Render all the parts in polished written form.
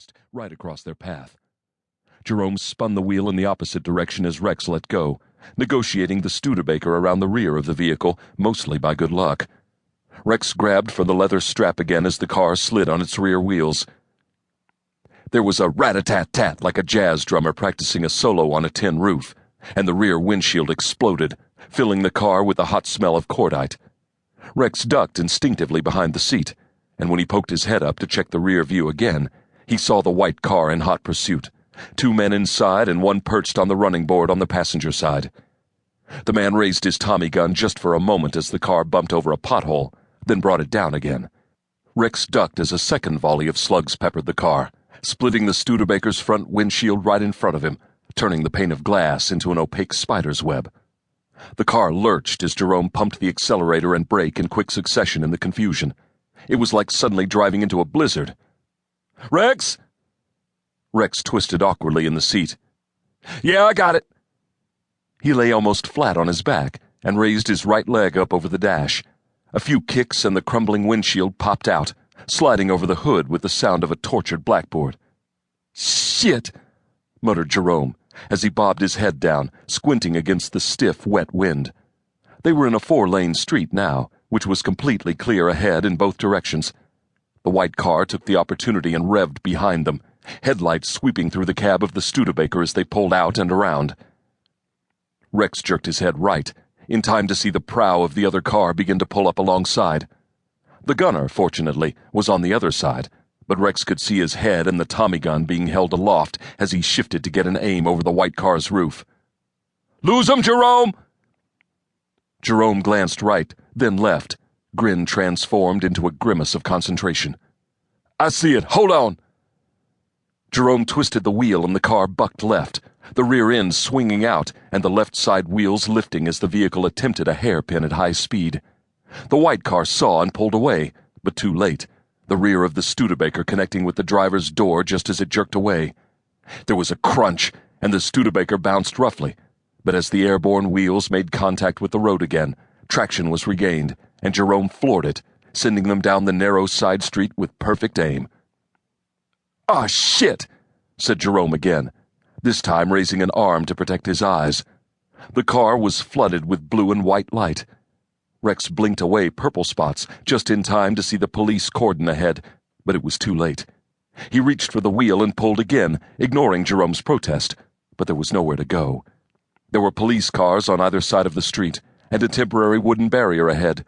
fast, right across their path. Jerome spun the wheel in the opposite direction as Rex let go, negotiating the Studebaker around the rear of the vehicle, mostly by good luck. Rex grabbed for the leather strap again as the car slid on its rear wheels. There was a rat-a-tat-tat like a jazz drummer practicing a solo on a tin roof, and the rear windshield exploded, filling the car with the hot smell of cordite. Rex ducked instinctively behind the seat, and when he poked his head up to check the rear view again, he saw the white car in hot pursuit, 2 men inside and one perched on the running board on the passenger side. The man raised his Tommy gun just for a moment as the car bumped over a pothole, then brought it down again. Rex ducked as a second volley of slugs peppered the car, splitting the Studebaker's front windshield right in front of him, turning the pane of glass into an opaque spider's web. The car lurched as Jerome pumped the accelerator and brake in quick succession in the confusion. It was like suddenly driving into a blizzard. "Rex!" Rex twisted awkwardly in the seat. "Yeah, I got it." He lay almost flat on his back and raised his right leg up over the dash. A few kicks and the crumbling windshield popped out, sliding over the hood with the sound of a tortured blackboard. "Shit!" muttered Jerome as he bobbed his head down, squinting against the stiff, wet wind. They were in a 4-lane street now, which was completely clear ahead in both directions. The white car took the opportunity and revved behind them, headlights sweeping through the cab of the Studebaker as they pulled out and around. Rex jerked his head right, in time to see the prow of the other car begin to pull up alongside. The gunner, fortunately, was on the other side, but Rex could see his head and the Tommy gun being held aloft as he shifted to get an aim over the white car's roof. "Lose 'em, Jerome!" Jerome glanced right, then left, grin transformed into a grimace of concentration. "I see it. Hold on." Jerome twisted the wheel and the car bucked left, the rear end swinging out and the left side wheels lifting as the vehicle attempted a hairpin at high speed. The white car saw and pulled away, but too late, the rear of the Studebaker connecting with the driver's door just as it jerked away. There was a crunch, and the Studebaker bounced roughly, but as the airborne wheels made contact with the road again, traction was regained, and Jerome floored it, sending them down the narrow side street with perfect aim. "Ah, shit!" said Jerome again, this time raising an arm to protect his eyes. The car was flooded with blue and white light. Rex blinked away purple spots just in time to see the police cordon ahead, but it was too late. He reached for the wheel and pulled again, ignoring Jerome's protest, but there was nowhere to go. There were police cars on either side of the street, and a temporary wooden barrier ahead.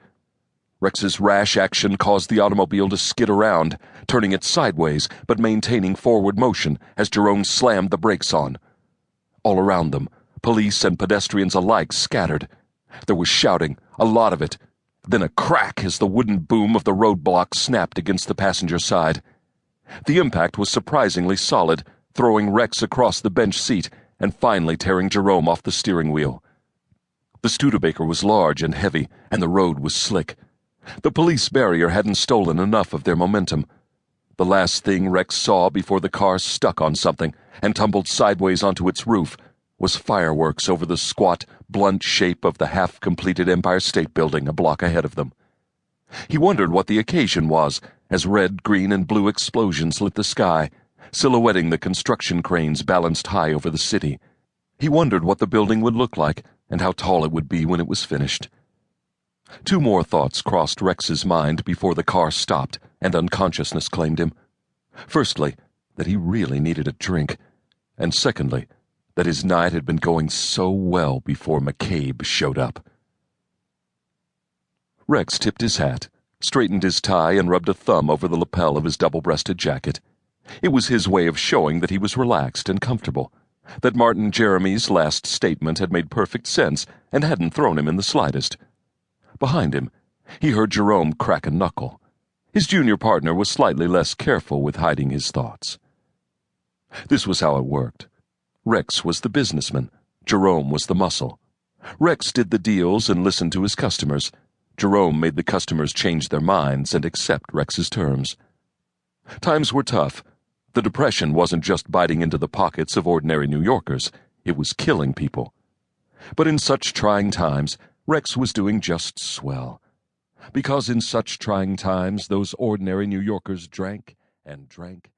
Rex's rash action caused the automobile to skid around, turning it sideways but maintaining forward motion as Jerome slammed the brakes on. All around them, police and pedestrians alike scattered. There was shouting, a lot of it, then a crack as the wooden boom of the roadblock snapped against the passenger side. The impact was surprisingly solid, throwing Rex across the bench seat and finally tearing Jerome off the steering wheel. The Studebaker was large and heavy, and the road was slick. The police barrier hadn't stolen enough of their momentum. The last thing Rex saw before the car stuck on something and tumbled sideways onto its roof was fireworks over the squat, blunt shape of the half-completed Empire State Building a block ahead of them. He wondered what the occasion was as red, green, and blue explosions lit the sky, silhouetting the construction cranes balanced high over the city. He wondered what the building would look like and how tall it would be when it was finished. 2 more thoughts crossed Rex's mind before the car stopped and unconsciousness claimed him. Firstly, that he really needed a drink, and secondly, that his night had been going so well before McCabe showed up. Rex tipped his hat, straightened his tie, and rubbed a thumb over the lapel of his double-breasted jacket. It was his way of showing that he was relaxed and comfortable, that Martin Jeremy's last statement had made perfect sense and hadn't thrown him in the slightest. Behind him, he heard Jerome crack a knuckle. His junior partner was slightly less careful with hiding his thoughts. This was how it worked. Rex was the businessman. Jerome was the muscle. Rex did the deals and listened to his customers. Jerome made the customers change their minds and accept Rex's terms. Times were tough. The Depression wasn't just biting into the pockets of ordinary New Yorkers. It was killing people. But in such trying times, Rex was doing just swell. Because in such trying times, those ordinary New Yorkers drank and drank